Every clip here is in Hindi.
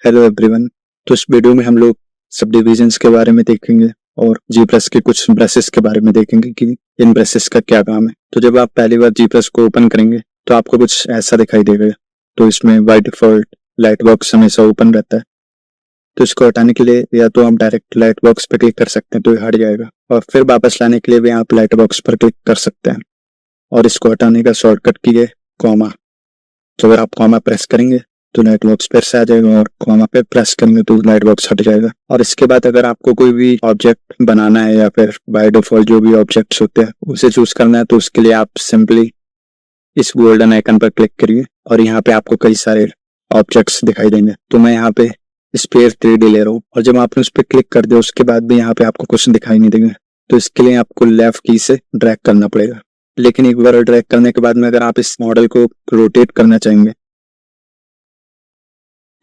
Hello everyone. तो इस वीडियो में हम लोग सब डिविजन्स के बारे में देखेंगे और जी प्लस के कुछ ब्रशेस के बारे में देखेंगे कि इन ब्रशेस का क्या काम है। तो जब आप पहली बार जी प्लस को ओपन करेंगे तो आपको कुछ ऐसा दिखाई देगा। तो इसमें बाय डिफॉल्ट लाइट बॉक्स हमेशा ओपन रहता है। तो इसको हटाने के लिए या तो आप डायरेक्ट लाइट बॉक्स पर क्लिक कर सकते हैं तो ये हट जाएगा, और फिर वापस लाने के लिए भी आप लाइट बॉक्स पर क्लिक कर सकते हैं। और इसको हटाने का शॉर्टकट की है कॉमा। तो अगर आप कॉमा प्रेस करेंगे तो लाइट बॉक्स फिर से आ जाएगा, और कॉमा पे प्रेस करेंगे तो लाइट बॉक्स हट जाएगा। और इसके बाद अगर आपको कोई भी ऑब्जेक्ट बनाना है या फिर बाय डिफॉल्ट जो भी ऑब्जेक्ट्स होते हैं उसे चूज करना है, तो उसके लिए आप सिंपली इस गोल्डन आइकन पर क्लिक करिए और यहाँ पे आपको कई सारे ऑब्जेक्ट्स दिखाई देंगे। तो मैं यहाँ पे स्पेयर 3D ले रहा हूँ, और जब आपने उस पर क्लिक कर दिया उसके बाद भी यहाँ पे आपको कुछ दिखाई नहीं देंगे। तो इसके लिए आपको लेफ्ट की से ड्रैग करना पड़ेगा। लेकिन एक बार ड्रैग करने के बाद में अगर आप इस मॉडल को रोटेट करना चाहेंगे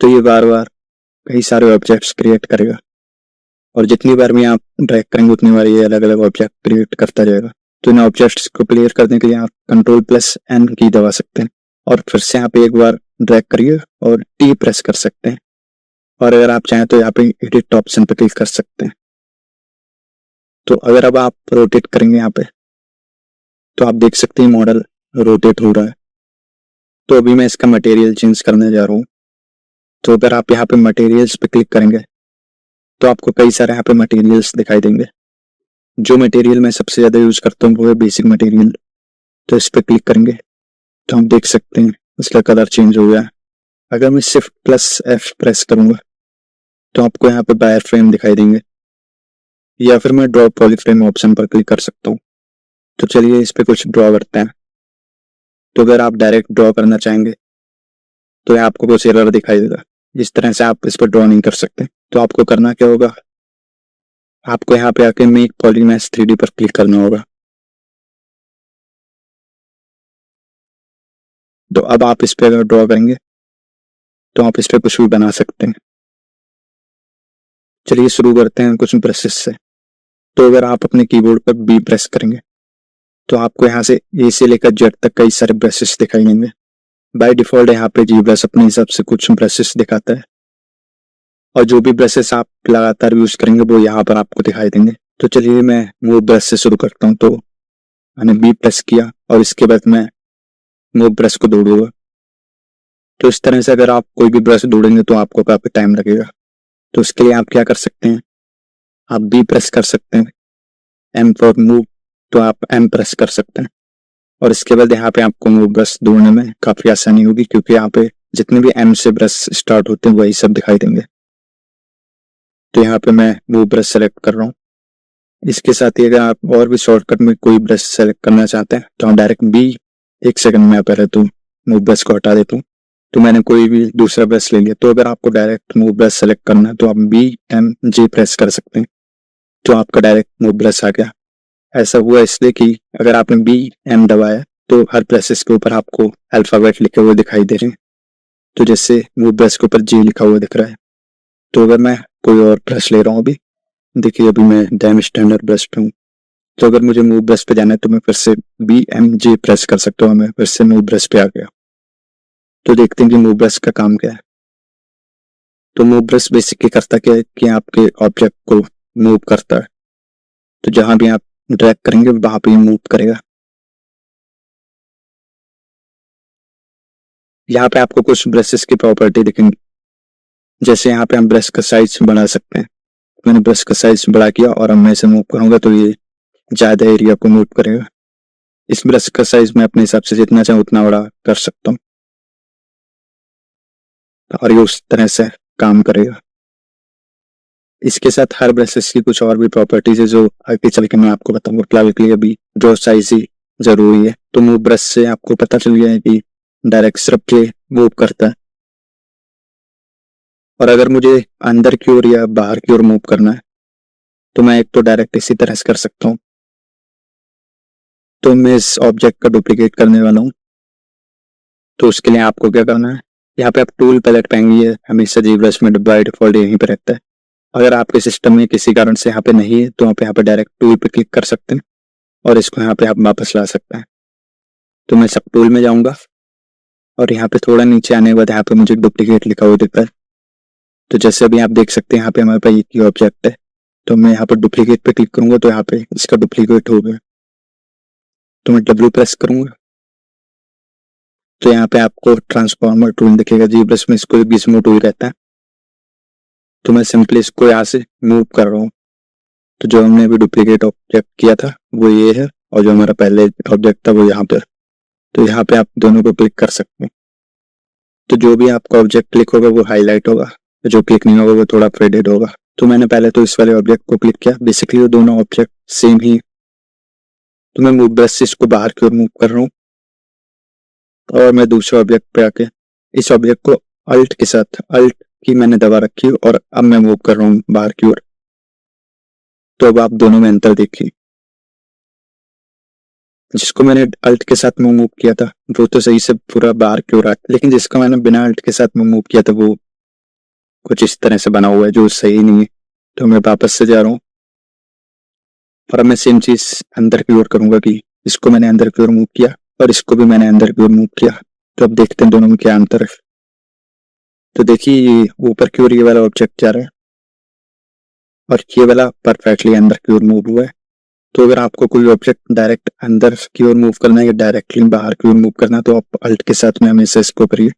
तो ये बार बार कई सारे ऑब्जेक्ट्स क्रिएट करेगा, और जितनी बार भी आप ड्रैग करेंगे उतनी बार ये अलग अलग ऑब्जेक्ट क्रिएट करता जाएगा। तो इन ऑब्जेक्ट्स को क्लियर करने के लिए आप Ctrl+N की दबा सकते हैं, और फिर से यहाँ पे एक बार ड्रैग करिए और टी प्रेस कर सकते हैं। और अगर आप चाहें तो यहाँ पे एडिट ऑप्शन पे क्लिक कर सकते हैं। तो अगर अब आप रोटेट करेंगे यहाँ पे तो आप देख सकते हैं मॉडल रोटेट हो रहा है। तो अभी मैं इसका मटेरियल चेंज करने जा रहा हूँ। तो अगर आप यहाँ पे मटेरियल्स पे क्लिक करेंगे तो आपको कई सारे यहाँ पे मटेरियल्स दिखाई देंगे। जो मटेरियल मैं सबसे ज्यादा यूज करता हूँ वो है बेसिक मटेरियल। तो इस पे क्लिक करेंगे तो हम देख सकते हैं इसका कलर चेंज हो गया है। अगर मैं Shift+F प्रेस करूंगा तो आपको यहाँ पे वायर फ्रेम दिखाई देंगे, या फिर मैं ड्रॉ पॉलीफ्रेम ऑप्शन पर क्लिक कर सकता हूँ। तो चलिए इस पे कुछ ड्रॉ करते हैं। तो अगर आप डायरेक्ट ड्रॉ करना चाहेंगे तो आपको कुछ एरर दिखाई देगा, जिस तरह से आप इस पर ड्रॉ नहीं कर सकते। तो आपको करना क्या होगा, आपको यहाँ पे आके मेक पॉलीमेश 3D पर क्लिक करना होगा। तो अब आप इस पे अगर ड्रॉ करेंगे तो आप इस पे कुछ भी बना सकते हैं। चलिए शुरू करते हैं कुछ ब्रशेस से। तो अगर आप अपने कीबोर्ड पर बी प्रेस करेंगे तो आपको यहाँ से ए से लेकर जेड तक कई सारे ब्रशेस दिखाई देंगे। बाय डिफॉल्ट यहाँ पे जी ब्रश अपने हिसाब से कुछ ब्रशेस दिखाता है, और जो भी ब्रशेस आप लगातार यूज करेंगे वो यहाँ पर आपको दिखाई देंगे। तो चलिए मैं मूव ब्रश से शुरू करता हूँ। तो मैंने बी प्रेस किया और इसके बाद मैं मूव ब्रश को दौड़ूंगा। तो इस तरह से अगर आप कोई भी ब्रश दौड़ेंगे तो आपको काफी टाइम लगेगा। तो उसके लिए आप क्या कर सकते हैं, आप बी प्रेस कर सकते हैं। एम फॉर मूव, तो आप एम प्रेस कर सकते हैं, और इसके बाद यहाँ पे आपको मूव ब्रश दौड़ने में काफी आसानी होगी, क्योंकि यहाँ पे जितने भी एम से ब्रश स्टार्ट होते हैं वही सब दिखाई देंगे। तो यहाँ पे मैं मूव ब्रश सेलेक्ट कर रहा हूँ। इसके साथ ही अगर आप और भी शॉर्टकट में कोई ब्रश सेलेक्ट करना चाहते हैं तो आप डायरेक्ट बी, एक सेकंड में पहले तो मूव ब्रश को हटा देता हूँ। तो मैंने कोई भी दूसरा ब्रश ले लिया। तो अगर आपको डायरेक्ट मूव ब्रश सेलेक्ट करना है तो आप BMG प्रेस कर सकते हैं, तो आपका डायरेक्ट मूव ब्रश आ गया। ऐसा हुआ इसलिए कि अगर आपने BM दबाया तो हर ब्रशेस के ऊपर आपको अल्फाबेट लिखे हुए दिखाई दे रहे हैं। तो जैसे मूव ब्रश के ऊपर G लिखा हुआ दिख रहा है। तो अगर मैं कोई और ब्रश ले रहा हूँ, अभी देखिए अभी मैं डैम स्टैंडर्ड ब्रश पे हूँ। तो अगर मुझे मूव ब्रश पे जाना है तो मैं फिर से BMG प्रेस कर सकता हूँ। मैं फिर से मूव ब्रश पे आ गया। तो देखते हैं कि मूव ब्रश का काम क्या है। तो मूव ब्रश बेसिकली करता क्या है कि आपके ऑब्जेक्ट को मूव करता है। तो जहां भी आप ड्रैग करेंगे वहां पे मूव करेगा। यहाँ पे आपको कुछ ब्रशेस की प्रॉपर्टी दिखेंगी, जैसे यहाँ पे हम ब्रश का साइज बढ़ा सकते हैं। मैंने ब्रश का साइज बड़ा किया और अब मैं इसे मूव करूंगा तो ये ज्यादा एरिया को मूव करेगा। इस ब्रश का साइज मैं अपने हिसाब से जितना चाहूँ उतना बड़ा कर सकता हूँ, और ये उस तरह से काम करेगा। इसके साथ हर ब्रशेस की कुछ और भी प्रॉपर्टीज है जो आगे चल के मैं आपको बताऊंगा। फिलहाल के लिए अभी ड्रॉ साइज ही जरूरी है। तो मूव ब्रश से आपको पता चल गया है कि डायरेक्ट सिर्फ के मूव करता है, और अगर मुझे अंदर की ओर या बाहर की ओर मूव करना है तो मैं एक तो डायरेक्ट इसी तरह से कर सकता हूँ। तो मैं इस ऑब्जेक्ट का डुप्लीकेट करने वाला हूँ। तो उसके लिए आपको क्या करना है, यहाँ पे आप टूल पैलेट पाएंगे, हमेशा जी ब्रश में बाय डिफॉल्ट यहीं पे रहता है। अगर आपके सिस्टम में किसी कारण से यहाँ पे नहीं है तो आप यहाँ पे डायरेक्ट टूल पे क्लिक कर सकते हैं और इसको यहाँ पे आप वापस ला सकते हैं। तो मैं सब टूल में जाऊंगा और यहाँ पे थोड़ा नीचे आने के बाद यहाँ पे मुझे डुप्लीकेट लिखा हुआ दिखता है। तो जैसे अभी आप देख सकते हैं यहाँ पे हमारे पास एक ही ऑब्जेक्ट है, तो मैं यहाँ पर डुप्लीकेट पे क्लिक करूंगा तो यहाँ पे इसका डुप्लीकेट हो गया। तो मैं W प्रेस करूंगा तो यहाँ पे आपको ट्रांसफॉर्मर टूल दिखेगा। जी ब्रश में इसको गिज़मो टूल रहता है। तो मैं सिंपली इसको यहाँ से मूव कर रहा हूँ। तो जो हमने अभी डुप्लीकेट ऑब्जेक्ट किया था वो ये है, और जो हमारा पहले ऑब्जेक्ट था वो यहाँ पर। तो यहाँ पे आप दोनों को क्लिक कर सकते हैं। तो जो भी आपका ऑब्जेक्ट क्लिक होगा वो हाईलाइट होगा, जो क्लिक नहीं होगा वो थोड़ा फेडेड होगा। तो मैंने पहले तो इस वाले ऑब्जेक्ट को क्लिक किया। बेसिकली वो दोनों ऑब्जेक्ट सेम ही। तो मैं मूव ब्रश से इसको बाहर की ओर मूव कर रहा हूँ, और मैं दूसरे ऑब्जेक्ट पे आके इस ऑब्जेक्ट को अल्ट की मैंने दबा रखी है, और अब मैं मूव कर रहा हूँ बाहर की ओर। तो अब आप दोनों में अंतर देखिए। जिसको मैंने अल्ट के साथ मूव किया था वो तो सही से पूरा बाहर की ओर आ, लेकिन जिसको मैंने बिना अल्ट के साथ मूव किया था वो कुछ इस तरह से बना हुआ है, जो सही नहीं है। तो मैं वापस से जा रहा हूँ, और अब मैं सेम चीज अंदर की ओर करूंगा कि इसको मैंने अंदर की ओर मूव किया और इसको भी मैंने अंदर की ओर मूव किया। तो अब देखते हैं दोनों में क्या अंतर है। तो देखिए ये ऊपर की ओर ये वाला ऑब्जेक्ट जा रहा है, और ये वाला परफेक्टली अंदर की ओर मूव हुआ है। तो अगर आपको कोई ऑब्जेक्ट डायरेक्ट अंदर की ओर मूव करना है या डायरेक्टली बाहर की ओर मूव करना है, तो आप अल्ट के साथ में हमेशा इसको करिए।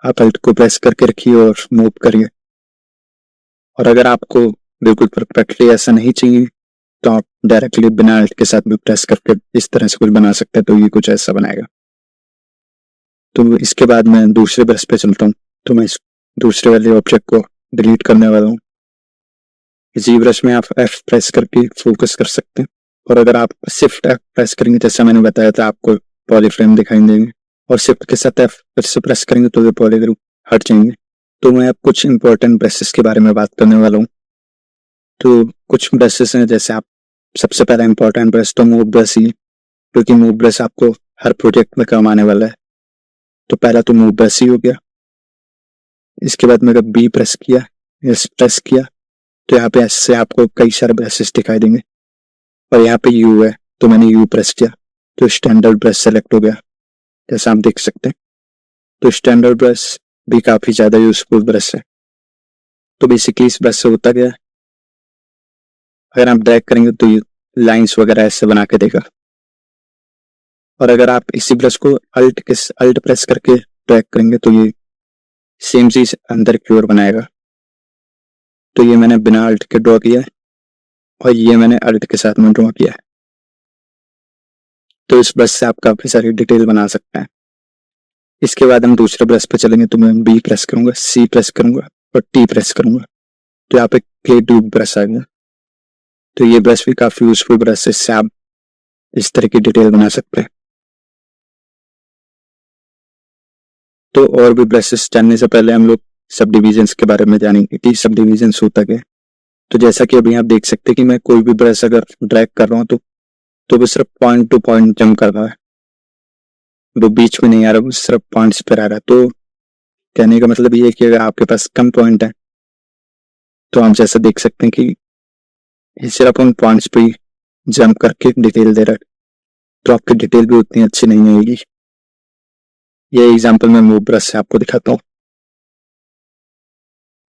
आप अल्ट को प्रेस करके रखिए और मूव करिए। और अगर आपको बिल्कुल परफेक्टली ऐसा नहीं चाहिए तो आप डायरेक्टली बिना अल्ट के साथ भी प्रेस करके इस तरह से कुछ बना सकते हैं। तो ये कुछ ऐसा बनाएगा। तो इसके बाद मैं दूसरे ब्रश पे चलता हूँ। तो मैं इस दूसरे वाले ऑब्जेक्ट को डिलीट करने वाला हूँ। इसी ब्रश में आप F प्रेस करके फोकस कर सकते हैं, और अगर आप शिफ्ट F प्रेस करेंगे जैसा मैंने बताया था आपको पॉलीफ्रेम दिखाई देंगे, और शिफ्ट के साथ F फिर से प्रेस करेंगे तो ये पॉलीग्रुप हट जाएंगे। तो मैं अब कुछ इंपॉर्टेंट ब्रशेस के बारे में बात करने वाला हूँ। तो कुछ ब्रशेस हैं, जैसे आप सबसे पहला इंपॉर्टेंट ब्रश तो मूव ब्रश ही, क्योंकि मूव ब्रश आपको हर प्रोजेक्ट में काम आने वाला है। तो पहला तो मूव ब्रश ही हो गया। इसके बाद मैंने B प्रेस किया, S प्रेस किया, तो यहाँ पे ऐसे आपको कई सारे ब्रशेस दिखाई देंगे, और यहाँ पे U है तो मैंने U प्रेस किया तो स्टैंडर्ड ब्रश सेलेक्ट हो गया, जैसा आप देख सकते हैं। तो स्टैंडर्ड ब्रश भी काफी ज्यादा यूजफुल ब्रश है। तो बेसिकली इस ब्रश से होता क्या है, अगर आप ड्रैग करेंगे तो ये लाइंस वगैरह ऐसे बना के देगा, और अगर आप इसी ब्रश को अल्ट प्रेस करके ड्रैग करेंगे तो ये सेम चीज अंदर की ओर बनाएगा। तो ये मैंने बिना अल्ट के ड्रॉ किया है, और ये मैंने अल्ट के साथ में ड्रॉ किया है। तो इस ब्रश से आप काफी सारी डिटेल बना सकते हैं। इसके बाद हम दूसरे ब्रश पे चलेंगे। तो मैं B प्रेस करूंगा, C प्रेस करूंगा और T प्रेस करूंगा। तो यहाँ पे क्ले ट्यूब ब्रश आ गया। तो ये ब्रश भी काफी यूजफुल ब्रश है, इससे आप इस तरह की डिटेल बना सकते हैं। तो और भी ब्रशेस जानने से पहले हम लोग सब डिविजन्स के बारे में जानेंगे कि सब डिविजन्स होता क्या है। तो जैसा कि अभी आप देख सकते हैं कि मैं कोई भी ब्रश अगर ड्रैग कर रहा हूँ तो वो सिर्फ पॉइंट टू पॉइंट जंप कर रहा है, वो बीच में नहीं आ रहा, वो सिर्फ पॉइंट्स पर आ रहा है। तो कहने का मतलब ये है कि अगर आपके पास कम पॉइंट है तो आप जैसा देख सकते हैं कि ये सिर्फ उन पॉइंट्स पे जंप करके डिटेल दे रहा है, तो आपकी डिटेल भी उतनी अच्छी नहीं आएगी। ये एग्जांपल मैं मूव ब्रश से आपको दिखाता हूँ।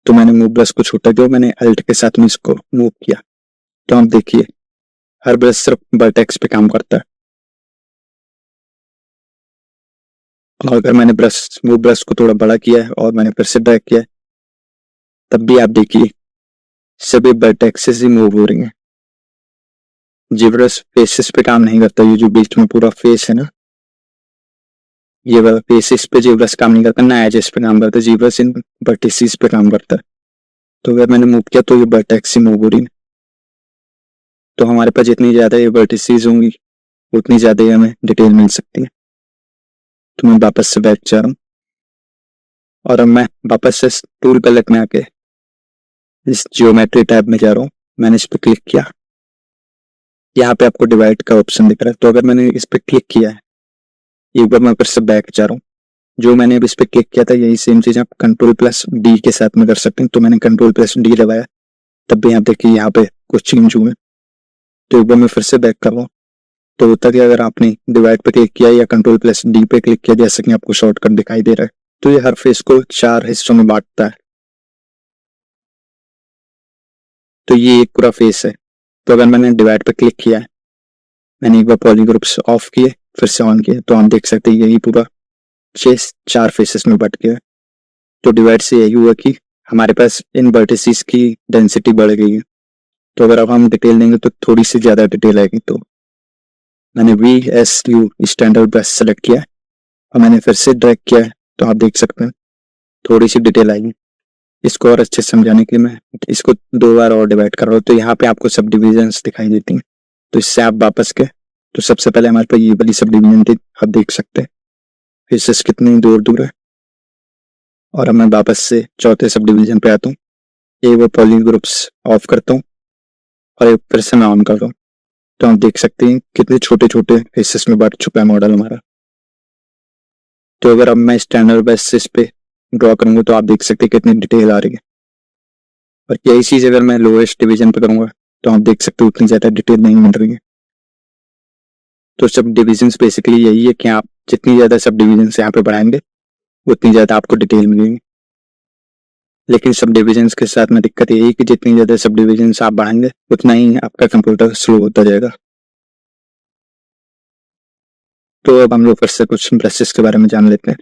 तो मैंने मूव ब्रश को छूटा जो मैंने अल्ट के साथ में इसको मूव किया। तो आप देखिए हर ब्रश सिर्फ वर्टेक्स पे काम करता है, और अगर मैंने मूव ब्रश को थोड़ा बड़ा किया है और मैंने फिर से ड्रैग किया है, तब भी आप देखिए सभी वर्टेक्सेस ही मूव हो रही हैं। जी ब्रश फेसेस पे काम नहीं करता, ये जो बीच में पूरा फेस है ना, ये वाला फेसेस पे जी ब्रश काम नहीं करता, ना एजेस पे काम करता है। जी ब्रश इन वर्टिसेस पे काम करता है। तो अगर मैंने मूव किया तो ये वर्टेक्स ही मूव हो रही है। तो हमारे पास जितनी ज्यादा ये वर्टिसेस होंगी उतनी ज्यादा ही हमें डिटेल मिल सकती है। तो मैं वापस से बैक जा रहा हूँ, और अब मैं वापस से टूल पैलेट में आके इस जियोमेट्री टैब में जा रहा हूँ। मैंने इस पे क्लिक किया, यहाँ पे आपको डिवाइड का ऑप्शन दिख रहा है। तो अगर मैंने इस पे क्लिक किया है, एक बार मैं फिर से बैक जा रहा हूँ। जो मैंने अभी इस पे क्लिक किया था यही सेम चीज आप Ctrl+D के साथ में कर सकते हैं। तो मैंने Ctrl+D दबाया, तब भी आप देखिए यहाँ पे कुछ चेंज हुए। तो एक बार मैं फिर से बैक कर रहा हूँ। तो होता कि अगर आपने डिवाइड पे क्लिक किया या Ctrl+D पे क्लिक किया, जैसे कि आपको शॉर्टकट दिखाई दे रहा है, तो ये हर फेस को 4 हिस्सों में बांटता है। तो ये एक पूरा फेस है। तो अगर मैंने डिवाइड पे क्लिक किया है, मैंने एक बार पॉली ग्रुप्स ऑफ किए फिर से ऑन किए, तो आप देख सकते हैं यही पूरा फेस 4 फेसेस में बट गया है। तो डिवाइड से यही हुआ कि हमारे पास इन वर्टिसेस की डेंसिटी बढ़ गई है। तो अगर अब हम डिटेल देंगे तो थोड़ी सी ज्यादा डिटेल आएगी। तो मैंने VSU स्टैंडर्ड ब्रश सेलेक्ट किया है और मैंने फिर से ड्रैग किया है, तो आप देख सकते हैं थोड़ी सी डिटेल आएगी। इसको और अच्छे से समझाने के लिए मैं इसको 2 बार और डिवाइड कर रहा हूँ। तो यहाँ पे आपको सब डिविजन्स दिखाई देती हैं। तो इससे आप वापस के, तो सबसे पहले हमारे पास ये वाली सब डिवीजन थी, आप देख सकते हैं फेसेस कितनी दूर दूर है। और अब मैं वापस से चौथे सब डिवीजन पे आता हूँ, एक वो पॉली ग्रुप्स ऑफ करता हूँ और एक फिर से मैं ऑन करता हूँ। तो आप देख सकते हैं कितने छोटे छोटे फेसेस में बढ़ चुका है मॉडल हमारा। तो अगर अब मैं स्टैंडर्ड बेसिस पे ड्रॉ करूंगा तो आप देख सकते हैं कितनी डिटेल आ रही है। और यही चीज अगर मैं लोएस्ट डिवीजन पे करूंगा तो आप देख सकते हो उतनी ज्यादा डिटेल नहीं मिल रही है। तो सब डिविजन्स बेसिकली यही है कि आप जितनी ज्यादा सब डिविजन्स यहाँ पे बढ़ाएंगे उतनी ज्यादा आपको डिटेल मिलेगी। लेकिन सब डिविजन्स के साथ में दिक्कत यही है कि जितनी ज्यादा सब डिविजन्स आप बढ़ाएंगे उतना ही आपका कंप्यूटर स्लो होता जाएगा। तो अब हम लोग फिर से कुछ ब्रशेस के बारे में जान लेते हैं।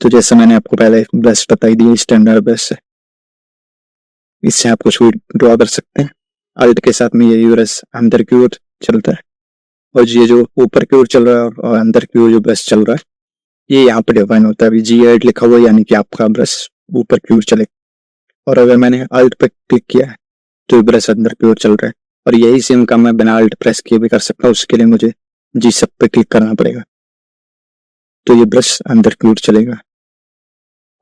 तो जैसे मैंने आपको पहले ब्रश बताई दी, स्टैंडर्ड ब्रश है, इससे आप कुछ भी ड्रॉ कर सकते हैं। अल्ट के साथ में यही ब्रश अंदर की ओर चलता है और ये जो ऊपर की ओर चल रहा है और अंदर की ओर जो ब्रश चल रहा है ये यहाँ पे डिफाइन होता है। अभी G8 लिखा हुआ है यानी कि आपका ब्रश ऊपर की ओर चलेगा। और अगर मैंने अल्ट पे क्लिक किया है तो ब्रश अंदर की ओर चल रहा है। और यही सेम काम मैं बिना अल्ट प्रेस किए भी कर सकता हूँ। उसके लिए मुझे G सब पे क्लिक करना पड़ेगा, तो ये ब्रश अंदर की ओर चलेगा।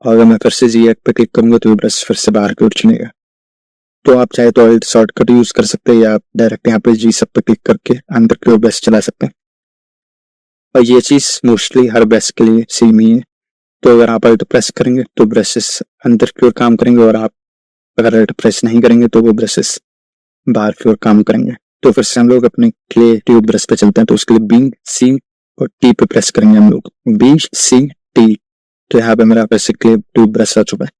और अगर मैं फिर से G8 पे क्लिक करूंगा तो ये ब्रश फिर से बाहर की ओर चलेगा। तो आप चाहे तो अल्ट शॉर्टकट यूज कर सकते हैं या आप डायरेक्ट यहाँ पे G सब पे क्लिक करके अंदर की ओर ब्रश चला सकते हैं। और ये चीज मोस्टली हर ब्रश के लिए सेम ही है। तो अगर आप अल्ट प्रेस करेंगे तो ब्रशेस अंदर की ओर काम करेंगे और आप अगर अल्ट प्रेस नहीं करेंगे तो वो ब्रशेस बाहर की ओर काम करेंगे। तो फिर से हम लोग अपने क्ले ट्यूब ब्रश पे चलते हैं। तो उसके लिए B, C और T पे प्रेस करेंगे हम लोग, B, C, T। तो यहाँ पे मेरा वैसे क्ले ट्यूब ब्रश आ चुका है।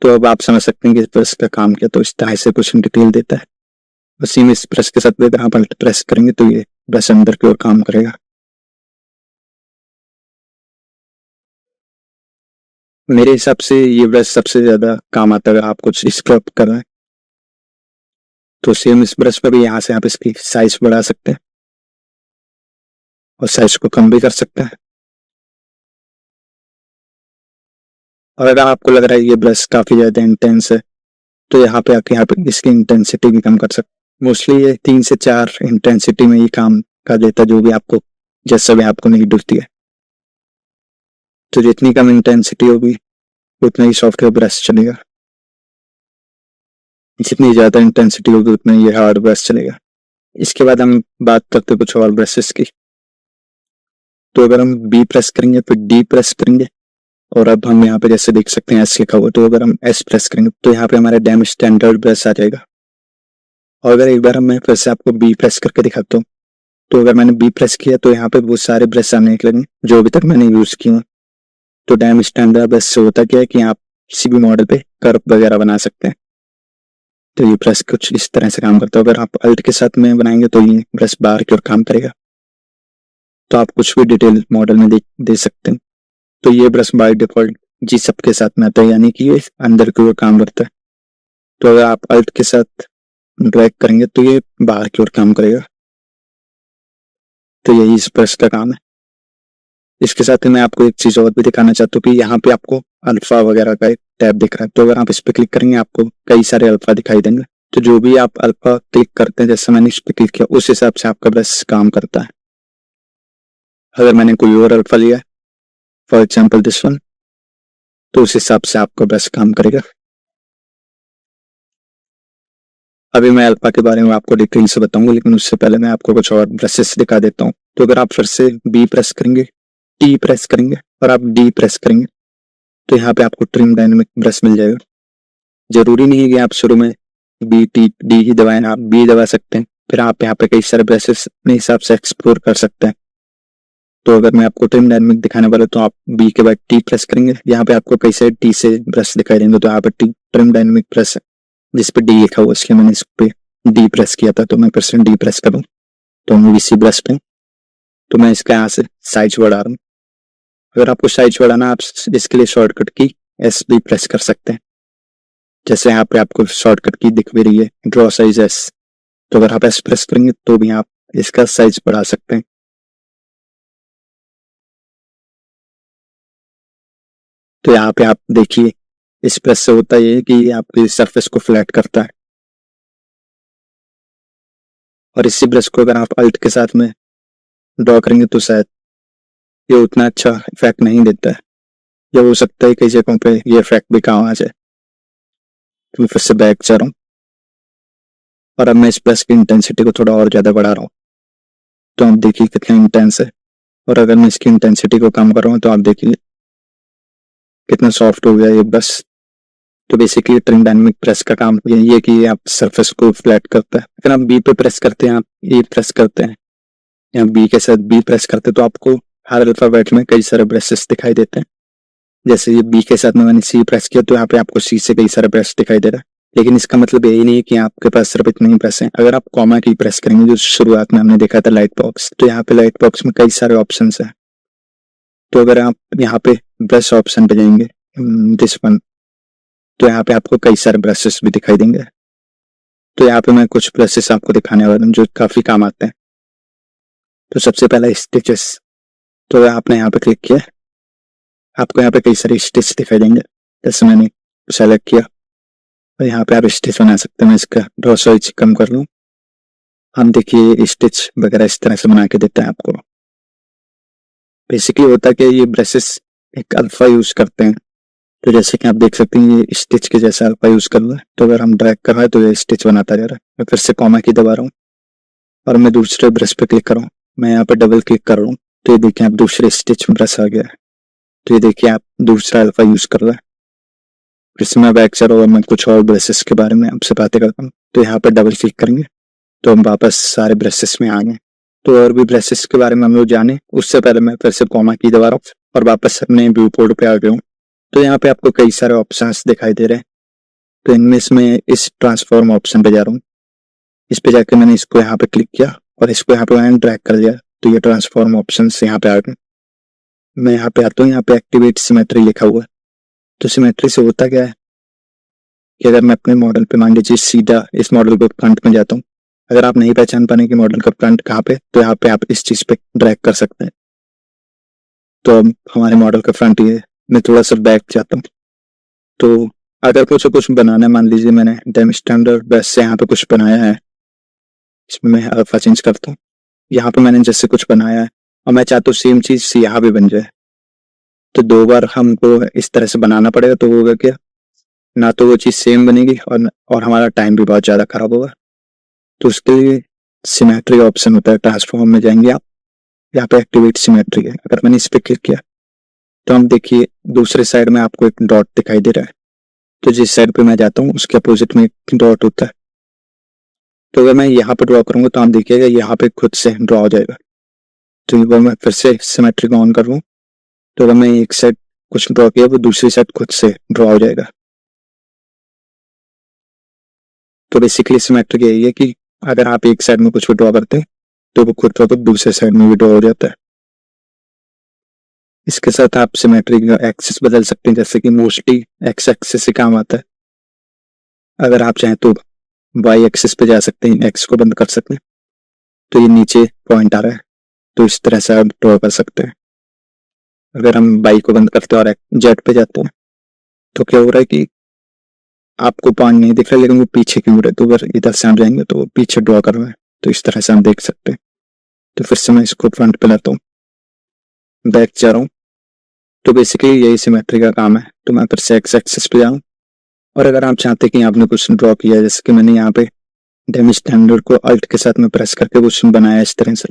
तो अब आप समझ सकते हैं कि इस ब्रश का काम क्या। तो इस तरह से कुछ डिटेल देता है। उसी में इस ब्रश के साथ अगर आप अल्ट प्रेस करेंगे तो ये ब्रश अंदर की ओर काम करेगा। मेरे हिसाब से ये ब्रश सबसे ज्यादा काम आता है अगर आप कुछ स्क्रब कर रहे हैं। तो सेम इस ब्रश पे भी यहाँ से आप इसकी साइज बढ़ा सकते हैं और साइज को कम भी कर सकते हैं। और अगर आपको लग रहा है ये ब्रश काफी ज्यादा इंटेंस है तो यहाँ पे आके यहाँ पे इसकी इंटेंसिटी भी कम कर सकते हैं। मोस्टली ये 3 से 4 इंटेंसिटी में ही काम कर देता है, जो भी आपको जैसा भी आपको नहीं डूबती है। तो जितनी कम इंटेंसिटी होगी उतना ही सॉफ्टवेयर ब्रश चलेगा, जितनी ज्यादा इंटेंसिटी होगी उतना ही हार्ड ब्रश चलेगा। इसके बाद हम बात करते हैं कुछ और ब्रशेस की। तो अगर हम B प्रेस करेंगे फिर D प्रेस करेंगे और अब हम यहाँ पे जैसे देख सकते हैं S लिखा हुआ, तो अगर हम S प्रेस करेंगे तो यहाँ पे हमारा डैम स्टैंडर्ड ब्रश आ जाएगा। और अगर एक बार मैं फिर से आपको B प्रेस करके दिखाता हूँ, तो अगर मैंने B प्रेस किया तो यहाँ पे वो सारे ब्रश सामने निकलेंगे जो अभी तक मैंने यूज किए। तो डैम स्टैंडर्ड ब्रश से होता क्या है कि आप किसी भी मॉडल पे कर्व वगैरह बना सकते हैं। तो ये ब्रश कुछ इस तरह से काम करता है। अगर आप अल्ट के साथ में बनाएंगे तो ये ब्रश बाहर की ओर काम करेगा। तो आप कुछ भी डिटेल मॉडल में दे सकते हैं। तो ये ब्रश बाय डिफॉल्ट G सब के साथ में आता है यानी कि ये अंदर की ओर काम करता है। तो अगर आप अल्ट के साथ ड्रैग करेंगे तो ये बाहर की ओर काम करेगा। तो यही इस ब्रश का काम है। इसके साथ ही मैं आपको एक चीज और भी दिखाना चाहता हूँ कि यहाँ पे आपको अल्फा वगैरह का एक टैब दिख रहा है। तो अगर आप इस पे क्लिक करेंगे आपको कई सारे अल्फा दिखाई देंगे। तो जो भी आप अल्फा क्लिक करते हैं, जैसे मैंने इस पे क्लिक किया, उस हिसाब से आपका ब्रश काम करता है। अगर मैंने कोई और अल्फा लिया है, फॉर एग्जाम्पल दिस वन, तो उस हिसाब से आपका ब्रश काम करेगा। अभी मैं अल्फा के बारे में आपको डिटेल से बताऊंगा, लेकिन उससे पहले मैं आपको कुछ और ब्रशेस दिखा देता हूँ। तो अगर आप फिर से B प्रेस करेंगे, T प्रेस करेंगे और आप D प्रेस करेंगे तो यहाँ पे आपको ट्रिम डायनेमिक ब्रश मिल जाएगा। जरूरी नहीं है कि आप शुरू में B, T, D ही दबाएं, आप B दबा सकते हैं। फिर आप यहाँ पे कई सारे ब्रशेस अपने हिसाब से एक्सप्लोर कर सकते हैं। तो अगर मैं आपको ट्रिम डायनेमिक दिखाने वाला तो आप B के बाद T प्रेस करेंगे। यहाँ पे आपको कई सारे T से ब्रश दिखाई देंगे, तो यहाँ पे ट्रिम डायनेमिक ब्रश जिस पे डी लिखा हुआ इसलिए मैंने इस पे डी प्रेस किया था, तो मैं फिर से डी प्रेस करूँ तो हम इसी ब्रश पे, तो मैं इसका यहाँ से साइज बढ़ा रहा हूँ। अगर आपको साइज बढ़ाना आप इसके लिए शॉर्टकट की एस भी प्रेस कर सकते हैं। जैसे यहाँ पे आपको शॉर्टकट की दिख भी रही है ड्रॉ साइज एस, तो अगर आप एस प्रेस करेंगे तो भी आप इसका साइज बढ़ा सकते हैं। तो यहाँ पे आप देखिए इस प्रेस से होता है कि आपकी सरफेस को फ्लैट करता है, और इसी ब्रश को अगर आप अल्ट के साथ में ड्रॉ करेंगे तो शायद ये उतना अच्छा इफेक्ट नहीं देता है, या हो सकता है कई जगहों पे ये इफेक्ट भी काम आ जाए। तो मैं फिर से बैक जा रहा हूँ और अब मैं इस ब्रश की इंटेंसिटी को थोड़ा और ज्यादा बढ़ा रहा हूँ, तो आप देखिए कितना इंटेंस है। और अगर मैं इसकी इंटेंसिटी को कम कर रहा हूँ तो आप देखिए कितना सॉफ्ट हो गया ये ब्रश। तो बेसिकली ट्रिम डायनेमिक प्रेस का काम यही है कि आप सरफेस को फ्लैट करता है। अगर आप बी पे प्रेस करते हैं, आप ए प्रेस करते हैं या बी के साथ बी प्रेस करते हैं, तो आपको हर अल्फाबेट में कई सारे ब्रशेस दिखाई देते हैं। जैसे ये बी के साथ में मैंने सी प्रेस किया तो यहाँ पे आपको सी से कई सारे ब्रश दिखाई दे रहा है। लेकिन इसका मतलब यही नहीं है कि आपके पास सिर्फ इतने ही प्रेस हैं। अगर आप कॉमा की प्रेस करेंगे, जो शुरुआत में हमने देखा था लाइट बॉक्स, तो यहाँ पे लाइट बॉक्स में कई सारे ऑप्शन है। तो अगर आप यहाँ पे ब्रश ऑप्शन पे जाएंगे दिस वन, तो यहाँ पे आपको कई सारे ब्रशेस भी दिखाई देंगे। तो यहाँ पे मैं कुछ ब्रशेस आपको दिखाने वाला हूँ जो काफी काम आते हैं। तो सबसे पहला स्टिचेस, तो अगर आपने यहाँ पे क्लिक किया आपको यहाँ पे कई सारे स्टिच दिखाई देंगे। जैसे मैंने सेलेक्ट किया और यहाँ पे आप स्टिच बना सकते हैं। मैं इसका ड्रॉ साइज कम कर लूँ, हम देखिए स्टिच वगैरह इस तरह से बना के देता है आपको। बेसिकली होता है कि ये ब्रशेस एक अल्फा यूज करते हैं, तो जैसे कि आप देख सकते हैं ये स्टिच के जैसा अल्फा यूज कर रहा है। तो अगर हम ड्रैग कर रहे हैं तो ये स्टिच बनाता जा रहा है। मैं फिर से कॉमा की दबा रहा हूँ और मैं दूसरे ब्रश पे क्लिक कर रहा हूँ। मैं यहाँ पे डबल क्लिक कर रहा हूँ तो ये देखिए आप दूसरे स्टिच ब्रश आ गया है। तो ये देखिए आप दूसरा अल्फा यूज कर रहा है। फिर से मैं बैक चल और मैं कुछ और ब्रशेस के बारे में आपसे बातें करता हूँ। तो यहाँ पर डबल क्लिक करेंगे तो हम वापस सारे ब्रशेस में आ गए। तो और भी ब्रशेस के बारे में हम लोग जाने उससे पहले मैं फिर से कॉमा की दबा रहा हूँ और वापस अपने व्यू पोर्ट पे आ गया हूँ। तो यहाँ पे आपको कई सारे ऑप्शंस दिखाई दे रहे हैं। तो इनमें से मैं इस ट्रांसफॉर्म ऑप्शन पे जा रहा हूँ। इस पे जाकर मैंने इसको यहाँ पे क्लिक किया और इसको यहाँ पे मैंने ड्रैग कर दिया, तो ये ट्रांसफॉर्म ऑप्शन यहाँ पे आ गए। मैं यहाँ पे आता हूँ, यहाँ पे एक्टिवेट सिमेट्री लिखा हुआ है। तो सिमेट्री से होता क्या है कि अगर मैं अपने मॉडल पे मान लीजिए सीधा इस मॉडल को फ्रंट में जाता हूँ, अगर आप नहीं पहचान पाने कि मॉडल का फ्रंट कहाँ पे, तो यहाँ पे आप इस चीज पे ड्रैग कर सकते हैं। तो अब हमारे मॉडल का फ्रंट ये, मैं थोड़ा सा बैक जाता हूँ। तो अगर कुछ बनाना है, मान लीजिए मैंने डेम स्टैंडर्ड ब्रश से यहाँ पे कुछ बनाया है, इसमें मैं अल्फा चेंज करता हूँ। यहाँ पे मैंने जैसे कुछ बनाया है और मैं चाहता हूँ सेम चीज यहाँ भी बन जाए, तो दो बार हमको इस तरह से बनाना पड़ेगा। तो होगा क्या, ना तो वो चीज सेम बनेगी और हमारा टाइम भी बहुत ज्यादा खराब होगा। तो उसके लिए सिमेट्री ऑप्शन होता है, ट्रांसफॉर्म में जाएंगे आप, यहाँ पे एक्टिवेट सिमेट्री है। अगर मैंने इस पे क्लिक किया तो हम देखिए दूसरे साइड में आपको एक डॉट दिखाई दे रहा है। तो जिस साइड पे मैं जाता हूँ उसके अपोजिट में एक डॉट होता है। तो अगर मैं यहाँ पे ड्रॉ करूंगा तो आप देखिएगा यहाँ पे खुद से ड्रॉ हो जाएगा। तो एक बार मैं फिर से सिमेट्री को ऑन कर लूँ, तो अगर मैं एक साइड कुछ ड्रॉ किया वो दूसरी साइड खुद से ड्रॉ हो जाएगा। तो बेसिकली सिमेट्री यही है कि अगर आप एक साइड में कुछ भी ड्रॉ करते हैं तो वो खुद को दूसरे साइड में भी ड्रॉ हो जाता है। इसके साथ आप सिमेट्री का एक्सिस बदल सकते हैं, जैसे कि मोस्टली एक्स एक्सिस से काम आता है। अगर आप चाहें तो वाई एक्सिस पे जा सकते हैं, एक्स को बंद कर सकते हैं। तो ये नीचे पॉइंट आ रहा है, तो इस तरह से आप ड्रॉ कर सकते हैं। अगर हम वाई को बंद करते हैं और जेड पे जाते हैं तो क्या हो रहा है कि आपको पॉइंट नहीं दिख रहा लेकिन वो पीछे क्यों रहा है। तो अगर इधर से आप जाएंगे तो वो पीछे ड्रॉ कर रहा है, तो इस तरह से हम देख सकते हैं। तो फिर से मैं इसको फ्रंट पे लाता हूँ, बैक जा रहा हूँ। तो बेसिकली यही सिमेट्री का काम है। तो मैं फिर से एक्स एक्सिस पे जाऊँ और अगर आप चाहते हैं कि आपने कुछ ड्रॉ किया, जैसे कि मैंने यहाँ पे डेम स्टैंडर्ड को अल्ट के साथ में प्रेस करके कुछ बनाया इस तरह से,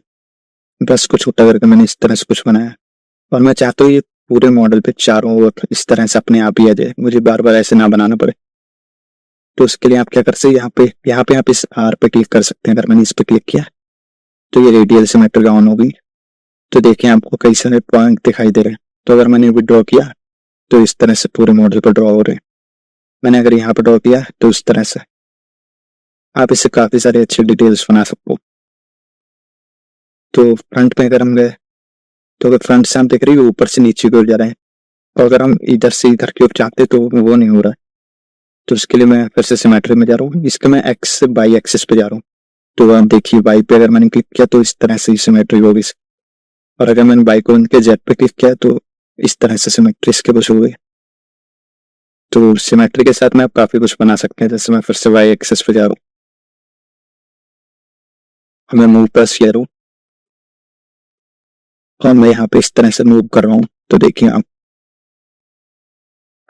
ब्रश को छोटा करके मैंने इस तरह से कुछ बनाया और मैं चाहता हूँ ये पूरे मॉडल पे चारों ओर इस तरह से अपने आप ही आ जाए, मुझे बार बार ऐसे ना बनाना पड़े। तो उसके लिए आप क्या कर सकते हैं, यहाँ पे आप इस आर पे क्लिक कर सकते हैं। अगर मैंने इस पे क्लिक किया तो ये रेडियल सिमेट्री ऑन होगी। तो देखिए आपको कई सारे पॉइंट दिखाई दे रहे हैं। तो अगर मैंने ड्रॉ किया तो इस तरह से पूरे मॉडल पर ड्रॉ हो रहे हैं। मैंने अगर यहाँ पे ड्रॉ किया तो इस तरह से, आप इससे काफी सारे अच्छे डिटेल्स बना सकते हो। तो फ्रंट में अगर हम गए तो अगर फ्रंट से हम देख रहे हैं ऊपर से नीचे की ओर जा रहे हैं, और अगर हम इधर से इधर की ओर चाहते तो वो नहीं हो रहा है। तो उसके लिए मैं फिर से सिमेट्री में जा रहा हूँ, इसके मैं एक्स से बाई एक्सिस पे जा रहा हूँ। तो आप देखिए बाई पे अगर मैंने क्लिक किया तो इस तरह से सिमेट्री होगी, और अगर मैंने बाई को उनके जेड पे क्लिक किया तो इस तरह से सिमेट्री इसके बस हो गई। तो सिमेट्री के साथ में आप काफी कुछ बना सकते हैं। जैसे मैं फिर से वाई एक्सिस पे जा रहा हूँ, मैं मूव प्लस ले रहा हूँ और मैं यहाँ पे इस तरह से मूव कर रहा हूँ। तो देखिए आप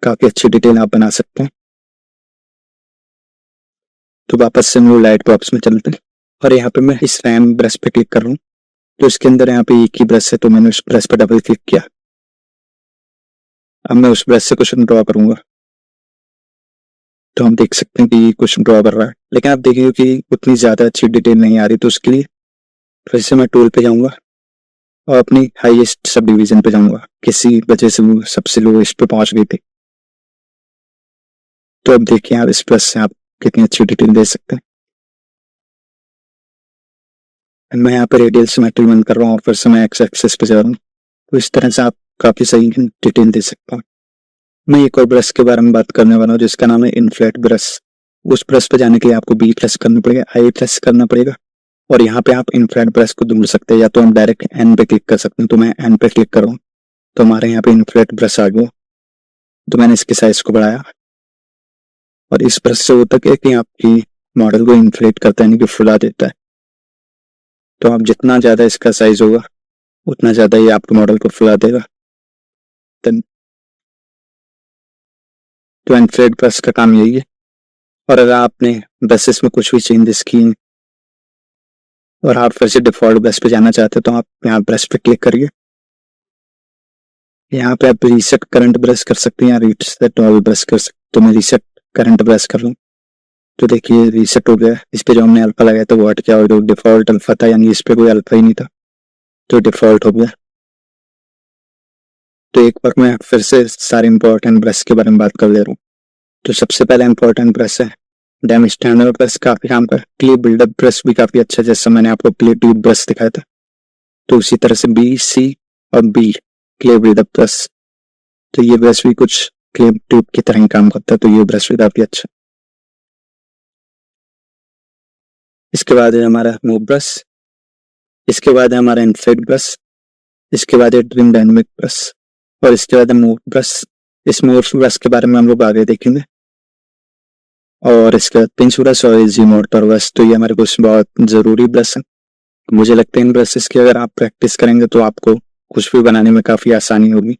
काफी अच्छी डिटेल आप बना सकते हैं। तो वापस से मूव लाइट बॉक्स में चलते हैं, और यहाँ पे मैं इस रैम ब्रश पे क्लिक कर रहा हूँ। तो इसके अंदर यहाँ पे एक ही ब्रश है, तो मैंने उस ब्रश पे डबल क्लिक किया। अब मैं उस ब्रश से कुछ ड्रॉ करूंगा। तो हम देख सकते हैं कि कुछ ड्रॉ कर रहा है, लेकिन आप देखिए कि उतनी ज्यादा अच्छी डिटेल नहीं आ रही। तो उसके लिए फिर से मैं टूल पे जाऊंगा और अपनी हाईएस्ट सब डिवीजन पे जाऊंगा, किसी वजह से वो सबसे लोएस्ट पे पहुंच गई थी। तो अब देखिए आप इस ब्रश से आप कितनी अच्छी डिटेल दे सकते हैं। मैं यहाँ पे रेडियल सिमेट्री बंद कर रहा हूँ और फिर से मैं एक्स एक्सिस पे जा रहा हूँ। तो इस तरह से आप काफी सही डिटेल दे सकते हैं। मैं एक और ब्रश के बारे में बात करने वाला हूँ जिसका नाम है इनफ्लेट ब्रश। उस ब्रश पे जाने के लिए आपको बी प्रेस करना पड़ेगा, आई प्रेस करना पड़ेगा, और यहाँ पे आप इनफ्लेट ब्रश को ढूंढ सकते हैं, या तो हम डायरेक्ट एन पे क्लिक कर सकते हैं। तो मैं एन पे क्लिक कर रहा हूँ, तो हमारे यहाँ पे इनफ्लेट ब्रश आ गया। तो मैंने इसके साइज को बढ़ाया, और इस ब्रश से होता क्या है कि आपकी मॉडल को इन्फ्लेट करता है, यानी कि फुला देता है। तो आप जितना ज्यादा इसका साइज होगा उतना ज्यादा ये आपके मॉडल को फुला देगा। तो इनफ्लेट ब्रश का काम यही है। और अगर आपने ब्रशेस में कुछ भी चेंजेस किए और आप फिर से डिफॉल्ट ब्रश पे जाना चाहते हो, तो आप यहाँ ब्रश पे क्लिक करिए। यहाँ पे आप रीसेट करंट ब्रश कर सकते हैं या रीसेट ऑल ब्रश कर सकते हैं। तो मैं रीसेट करंट ब्रश कर लूँ। तो देखिए रीसेट हो गया। इस पे जो हमने अल्फा लगाया था वो हट गया, और जो डिफॉल्ट अल्फा था यानी इस पे कोई अल्फा ही नहीं था, तो डिफॉल्ट हो गया। तो एक बार मैं फिर से सारे इंपॉर्टेंट ब्रश के बारे में बात कर ले रहा हूँ। तो सबसे पहला इंपॉर्टेंट ब्रश है डैम स्टैंडर्ड ब्रश, काफी काम का। क्ले बिल्डअप ब्रश भी काफी अच्छा, जैसा मैंने आपको क्ले ट्यूब ब्रश दिखाया था। तो उसी तरह से बी, सी और बी क्ले बिल्डअप ब्रश। तो ये ब्रश भी कुछ क्ले ट्यूब की तरह ही काम करता है, तो ये ब्रश भी काफी अच्छा। इसके बाद है हमारा मूव ब्रश, इसके बाद है हमारा इनफ्लेट ब्रश, इसके बाद है ट्रिम डायनेमिक ब्रश, और इसके बाद है मूव ब्रश। इस मूव ब्रश के बारे में हम लोग आगे देखेंगे। और इसके बाद पिंच ब्रश और इजी मोटर ब्रश। तो ये हमारे कुछ बहुत जरूरी ब्रश है। मुझे लगता है इन ब्रशेस की अगर आप प्रैक्टिस करेंगे तो आपको कुछ भी बनाने में काफी आसानी होगी।